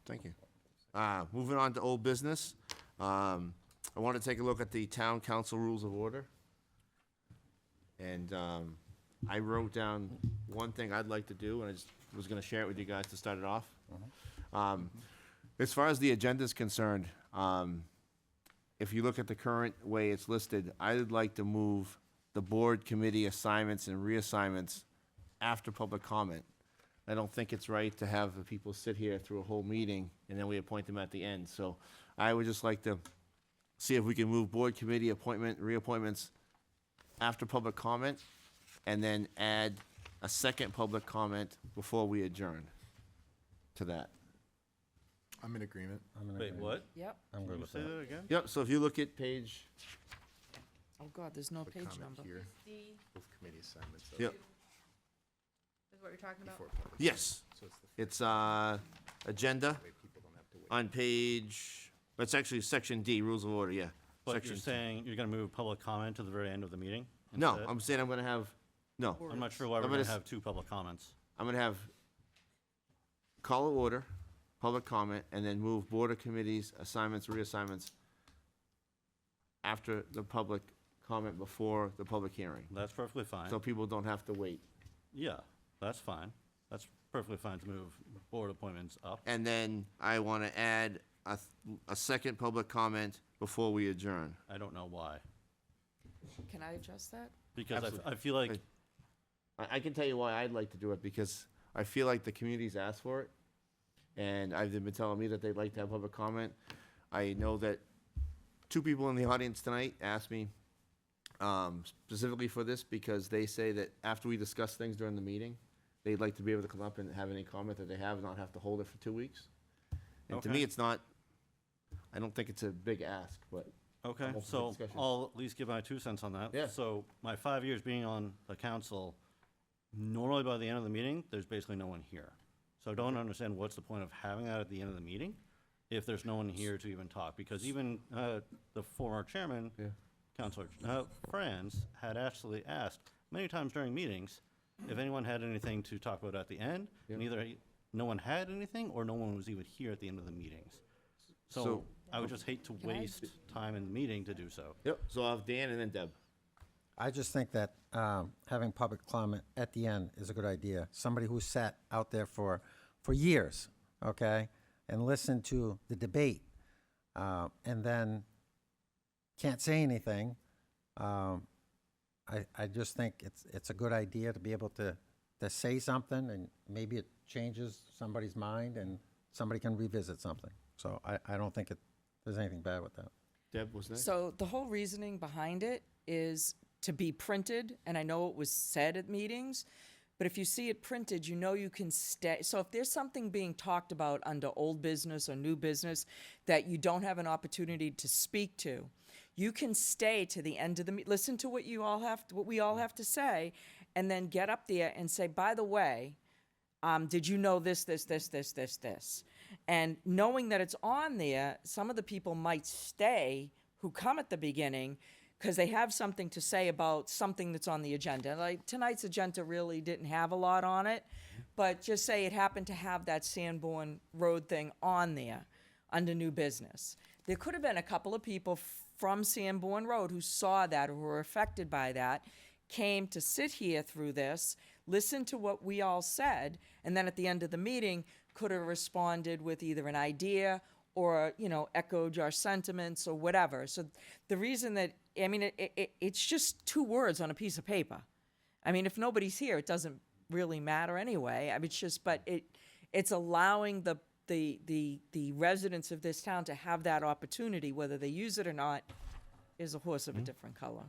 Thank you. Moving on to old business. I want to take a look at the town council rules of order. And I wrote down one thing I'd like to do, and I just was going to share it with you guys to start it off. As far as the agenda is concerned, if you look at the current way it's listed, I would like to move the board committee assignments and reassignments after public comment. I don't think it's right to have the people sit here through a whole meeting and then we appoint them at the end. So I would just like to see if we can move board committee reappointments after public comment and then add a second public comment before we adjourn to that. I'm in agreement. Wait, what? Yep. I'm going to say that again? Yep, so if you look at page, Oh, God, there's no The page comment number. here, D both committee assignments. Yep. is what you're talking about? Before public. yes, So it's the it's agenda way people don't have to wait. on page, it's actually section D, rules of order, yeah. But Section you're D. saying you're going to move public comment to the very end of the meeting? No, instead? I'm saying I'm gonna have, no, I'm not sure why we're I'm going to gonna have two public comments. I'm gonna have call of order, public comment, and then move board of committees, assignments, reassignments after the public comment before the public hearing. That's perfectly fine. So people don't have to wait. Yeah, that's fine. That's perfectly fine to move board appointments up. And then I wanna add a second public comment before we adjourn. I don't know why. Can I adjust that? Because Absolutely. I feel like, Hey. I can tell you why I'd like to do it, because I feel like the community's asked for it. And they've been telling me that they'd like to have public comment. I know that two people in the audience tonight asked me specifically for this, because they say that after we discuss things during the meeting, they'd like to be able to come up and have any comment that they have, not have to hold it for 2 weeks. And to me, Okay. it's not, I don't think it's a big ask, but okay, open for so discussion. I'll at least give my 2 cents on that. Yeah. So my 5 years being on the council, normally by the end of the meeting, there's basically no one here. So I don't understand what's the point of having that at the end of the meeting if there's no one here to even talk. Because even the former chairman, Yeah. Councilor Franz, had actually asked many times during meetings if anyone had anything to talk about at the end. And either no one had anything or no one was even here at the end of the meetings. So So- I would just hate to Can I- waste time in the meeting to do so. Yep, so I'll have Dan and then Deb. I just think that having public comment at the end is a good idea. Somebody who sat out there for years, okay, and listened to the debate, and then can't say anything. I just think it's a good idea to be able to say something, and maybe it changes somebody's mind, and somebody can revisit something. So I don't think there's anything bad with that. Deb, what's next? So the whole reasoning behind it is to be printed, and I know it was said at meetings, but if you see it printed, you know you can stay. So if there's something being talked about under old business or new business that you don't have an opportunity to speak to, you can stay to the end of the meeting, listen to what we all have to say, and then get up there and say, by the way, did you know this? And knowing that it's on there, some of the people might stay who come at the beginning because they have something to say about something that's on the agenda. Like tonight's agenda really didn't have a lot on it, but just say it happened to have that Sanborn Road thing on there under new business. There could have been a couple of people from Sanborn Road who saw that or who were affected by that, came to sit here through this, listen to what we all said, and then at the end of the meeting could have responded with either an idea or, echoed our sentiments or whatever. So the reason that, it's just 2 words on a piece of paper. I mean, if nobody's here, it doesn't really matter anyway. I mean, it's allowing the residents of this town to have that opportunity, whether they use it or not, is a horse of a different color.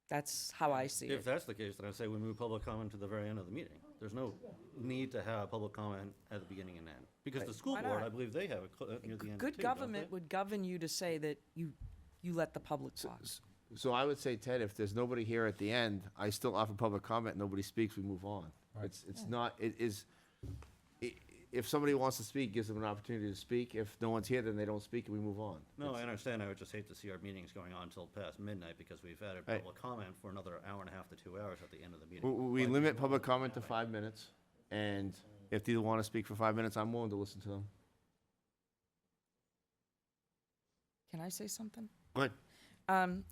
That's how I see If it. that's the case, then I say we move public comment to the very end of the meeting. There's no need to have public comment at the beginning and end. Because the school Why board, not? I believe they have it near the end Good too, don't government they? would govern you to say that you let the public talk. So I would say, Ted, if there's nobody here at the end, I still offer public comment, nobody speaks, we move on. It's not, if somebody wants to speak, gives them an opportunity to speak. If no one's here, then they don't speak and we move on. No, I understand. I would just hate to see our meetings going on until past midnight because we've added Right. public comment for another hour and a half to 2 hours at the end of the meeting. We limit public comment to 5 minutes, and if they want to speak for 5 minutes, I'm willing to listen to them. can I say something? Go ahead.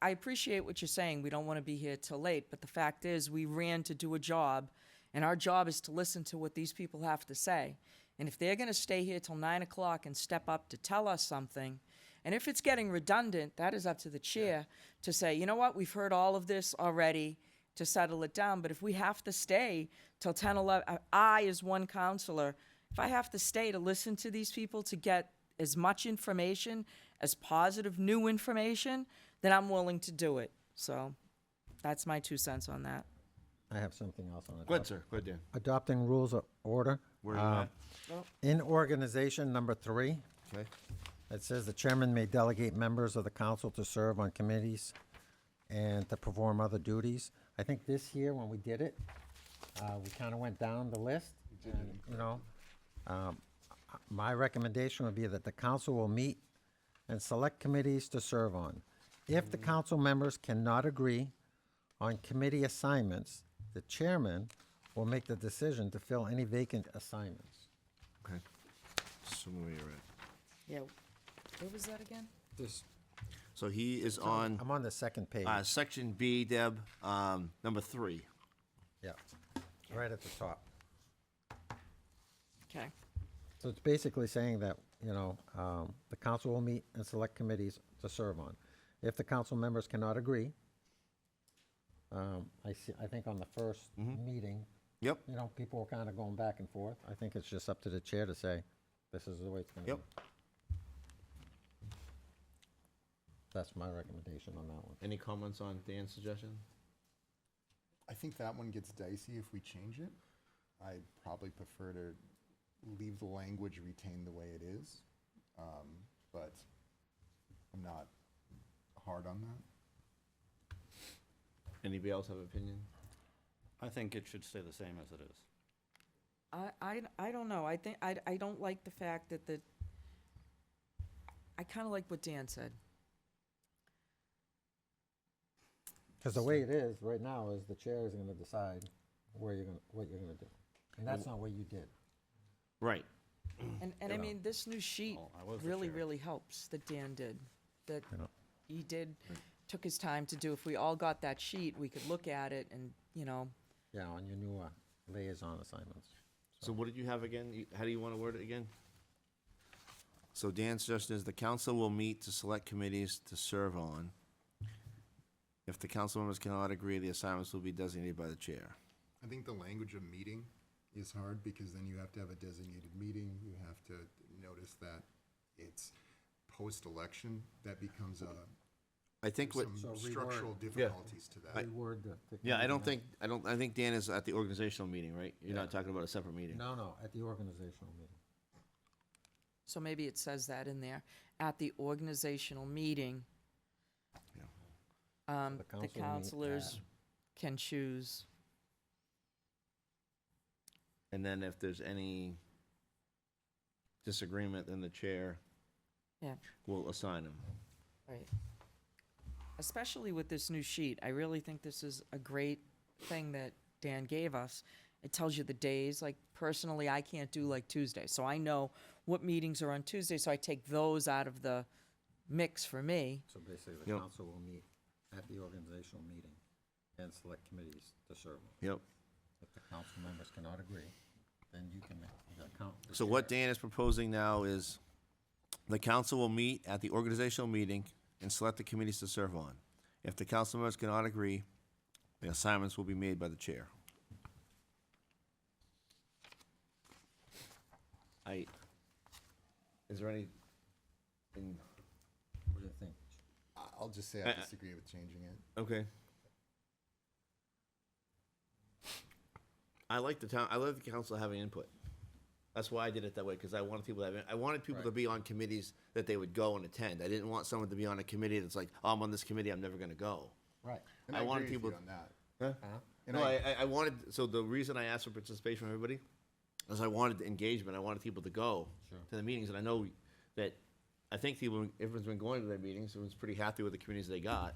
I appreciate what you're saying. We don't want to be here till late, but the fact is, we ran to do a job, and our job is to listen to what these people have to say. And if they're going to stay here till 9 o'clock and step up to tell us something, and if it's getting redundant, that is up to the chair to say, you know what, we've heard all of this already, to settle it down. But if we have to stay till 10, 11, I, as one counselor, if I have to stay to listen to these people to get as much information, as positive new information, then I'm willing to do it. So that's my 2 cents on that. I have something else on it. Go ahead, sir. Go ahead, Dan. Adopting rules of order. Where are you at? In organization number 3, Okay. it says the chairman may delegate members of the council to serve on committees and to perform other duties. I think this year, when we did it, we kind of went down the list. And, you know, my recommendation would be that the council will meet and select committees to serve on. If the council members cannot agree on committee assignments, the chairman will make the decision to fill any vacant assignments. Okay. So where you're at. Yeah. What was that again? So he is on I'm on the second page. section B, Deb, number 3. Yeah, right at the top. Okay. So it's basically saying that, you know, the council will meet and select committees to serve on. If the council members cannot agree, I think on the first meeting, Yep. you know, people were kind of going back and forth. I think it's just up to the chair to say, this is the way it's going to Yep. be. That's my recommendation on that one. Any comments on Dan's suggestion? I think that one gets dicey if we change it. I'd probably prefer to leave the language retained the way it is, but I'm not hard on that. Anybody else have an opinion? I think it should stay the same as it is. I don't know. I think, I don't like the fact that I kind of like what Dan said. Because the way it is right now is the chair is going to decide what you're going to do. And that's not what you did. Right. And I mean, this new sheet Well, I was the really, chair. really helps that Dan did, that You know. he did, took his time to do. If we all got that sheet, we could look at it and, you know, Yeah, on your new liaison assignments. So what did you have again? How do you want to word it again? So Dan's suggestion is the council will meet to select committees to serve on. If the council members cannot agree, the assignments will be designated by the chair. I think the language of meeting is hard because then you have to have a designated meeting. You have to notice that it's post-election. That becomes I think what, some So reword. structural difficulties to that. Reword yeah, I think Dan is at the organizational meeting, right? You're not talking about a separate meeting. No, at the organizational meeting. so maybe it says that in there. At the organizational meeting, The the council will meet counselors can choose. And then if there's any disagreement, then the chair Yeah. will assign them. Right. Especially with this new sheet. I really think this is a great thing that Dan gave us. It tells you the days, like personally, I can't do like Tuesday. So I know what meetings are on Tuesday, so I take those out of the mix for me. So basically, the Yep. council will meet at the organizational meeting and select committees to serve on. Yep. If the council members cannot agree, then you can, the So what Dan is proposing now is the council will meet at the organizational meeting and select the committees to serve on. If the council members cannot agree, the assignments will be made by the chair. Is there any, What do you think? I'll just say I disagree with changing it. okay. I like the council having input. That's why I did it that way, because I wanted people to have, I wanted people to Right. be on committees that they would go and attend. I didn't want someone to be on a committee that's like, oh, I'm on this committee, I'm never gonna go. Right. And I I wanted agree with you people- on that. Huh? And No, I wanted, so the reason I asked for participation from everybody is I wanted engagement, I wanted people to go Sure. to the meetings, and I know that, I think people, everyone's been going to their meetings, everyone's pretty happy with the committees they got.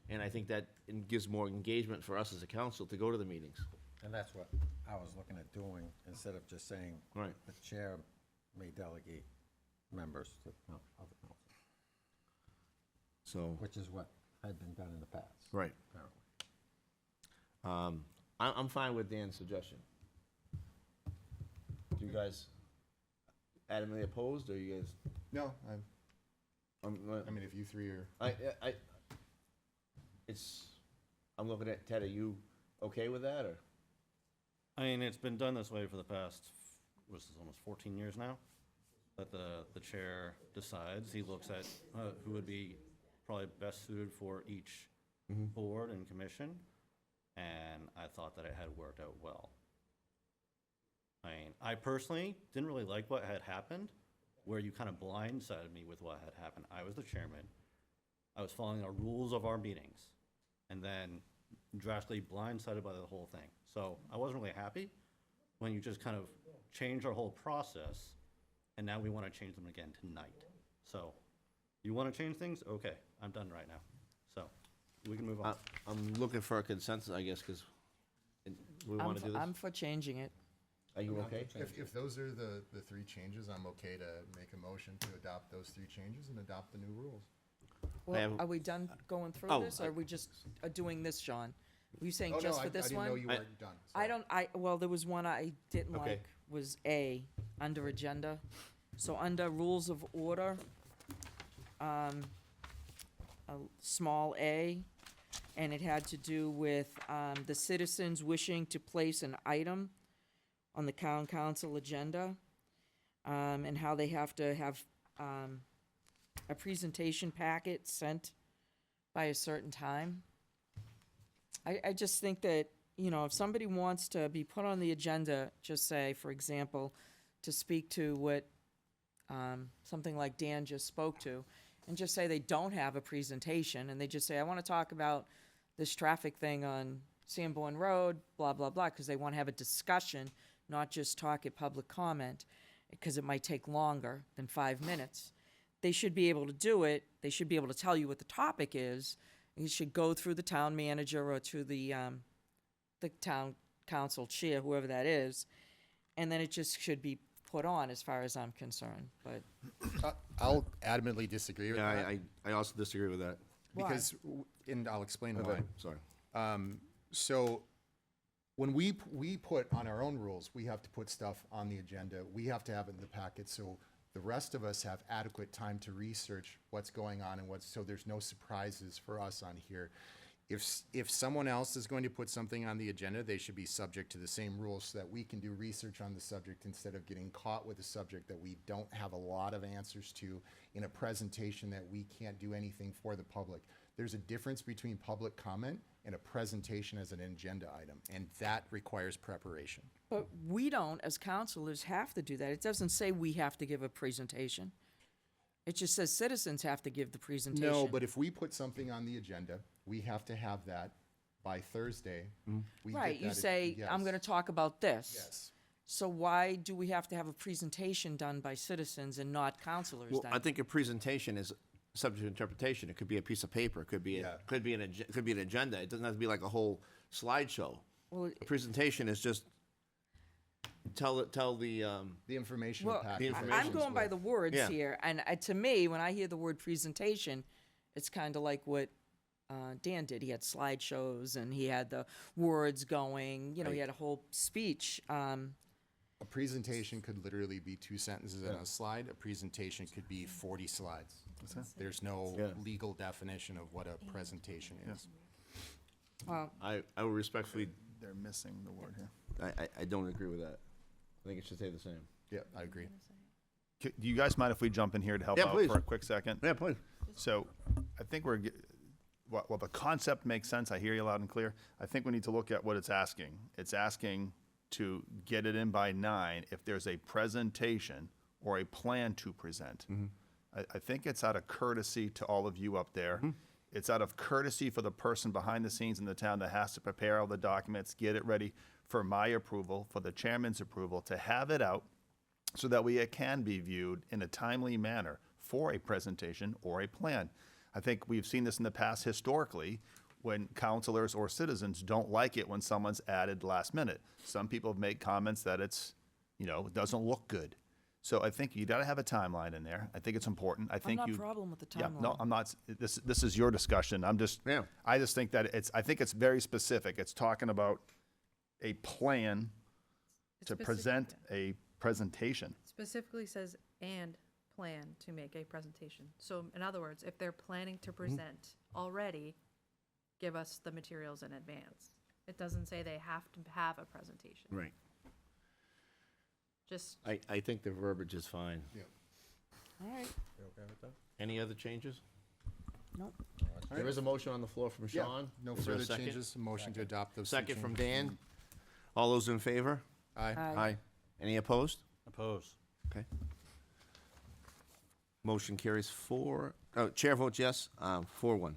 And I think that gives more engagement for us as a council to go to the meetings. And that's what I was looking at doing, instead of just saying Right. the chair may delegate members to other council. So, Which is what had been done in the past, right. apparently. I'm fine with Dan's suggestion. Do you guys adamantly opposed, or you guys? No, I'm, I mean, if you three are, I, I'm looking at Ted, are you okay with that, or? I mean, it's been done this way for the past, what's this, almost 14 years now? That the chair decides, he looks at who would be probably best suited for each board and commission, and I thought that it had worked out well. I mean, I personally didn't really like what had happened, where you kind of blindsided me with what had happened. I was the chairman. I was following the rules of our meetings, and then drastically blindsided by the whole thing. So I wasn't really happy when you just kind of changed our whole process, and now we want to change them again tonight. So you want to change things? Okay, I'm done right now. So we can move on. I'm looking for a consensus, I guess, because we want to do this. I'm for changing it. Are you okay? if those are the three changes, I'm okay to make a motion to adopt those three changes and adopt the new rules. Well, have- are we done going through Oh, this, or are we just doing this, Sean? Were you saying Oh, no, just I for this didn't know one? you weren't done. I sorry. don't, well, there was one I didn't Okay. like, was A, under agenda. So under rules of order, a small a, and it had to do with, the citizens wishing to place an item on the town council agenda, and how they have to have, a presentation packet sent by a certain time. I just think that, you know, if somebody wants to be put on the agenda, just say, for example, to speak to what, something like Dan just spoke to, and just say they don't have a presentation, and they just say, I want to talk about this traffic thing on Sanborn Road, blah, blah, blah, because they want to have a discussion, not just talk at public comment, because it might take longer than 5 minutes. They should be able to do it. They should be able to tell you what the topic is. You should go through the town manager or through the town council chair, whoever that is, and then it just should be put on, as far as I'm concerned. But I'll adamantly disagree with Yeah, that. I also disagree with that. Why? Because, and I'll explain why. Okay, sorry. So when we put on our own rules, we have to put stuff on the agenda. We have to have it in the packet, so the rest of us have adequate time to research what's going on and so there's no surprises for us on here. If someone else is going to put something on the agenda, they should be subject to the same rules so that we can do research on the subject instead of getting caught with a subject that we don't have a lot of answers to in a presentation that we can't do anything for the public. There's a difference between public comment and a presentation as an agenda item, and that requires preparation. But we don't, as counselors, have to do that. It doesn't say we have to give a presentation. It just says citizens have to give the presentation. No, but if we put something on the agenda, we have to have that by Thursday. We get Right, you that- say, I'm yes. gonna talk about this. Yes. So why do we have to have a presentation done by citizens and not counselors Well, done? I think a presentation is subject to interpretation. It could be a piece of paper, it could be, Yeah. could be an agenda. It doesn't have to be like a whole slideshow. Well, A presentation is just tell the, The information Well, package. The that information I'm comes going by with- the words Yeah. here, and to me, when I hear the word presentation, it's kind of like what Dan did. He had slideshows, and he had the words going, you know, he had a whole speech. A presentation could literally be 2 sentences in a slide. A presentation could be 40 slides. There's no Yeah. legal definition of what a presentation is. Well, I would respectfully, They're missing the word here. I don't agree with that. I think it should stay the same. Yeah, I agree. Do you guys mind if we jump in here to help Yeah, out please. for a quick second? Yeah, please. So I think well, the concept makes sense. I hear you loud and clear. I think we need to look at what it's asking. It's asking to get it in by 9 if there's a presentation or a plan to present. I think it's out of courtesy to all of you up there. It's out of courtesy for the person behind the scenes in the town that has to prepare all the documents, get it ready for my approval, for the chairman's approval, to have it out so that it can be viewed in a timely manner for a presentation or a plan. I think we've seen this in the past historically when counselors or citizens don't like it when someone's added last minute. Some people have made comments that it doesn't look good. So I think you gotta have a timeline in there. I think it's important. I I'm think not you. problem with the Yeah, no, timeline. I'm not, this is your discussion. I'm just, Yeah. I just think that I think it's very specific. It's talking about a plan It's to specific- present a presentation. Specifically says, and plan to make a presentation. So in other words, if they're planning to present already, give us the materials in advance. It doesn't say they have to have a presentation. Right. Just, I think the verbiage is fine. All right, Any other changes? nope. There is a motion on the floor from Yeah, Sean. no Is there a further second? changes, motion to adopt those. two Second from changes. Dan. All those in favor? Aye. Aye. Any opposed? Oppose. Okay. Motion carries chair votes yes, 4-1.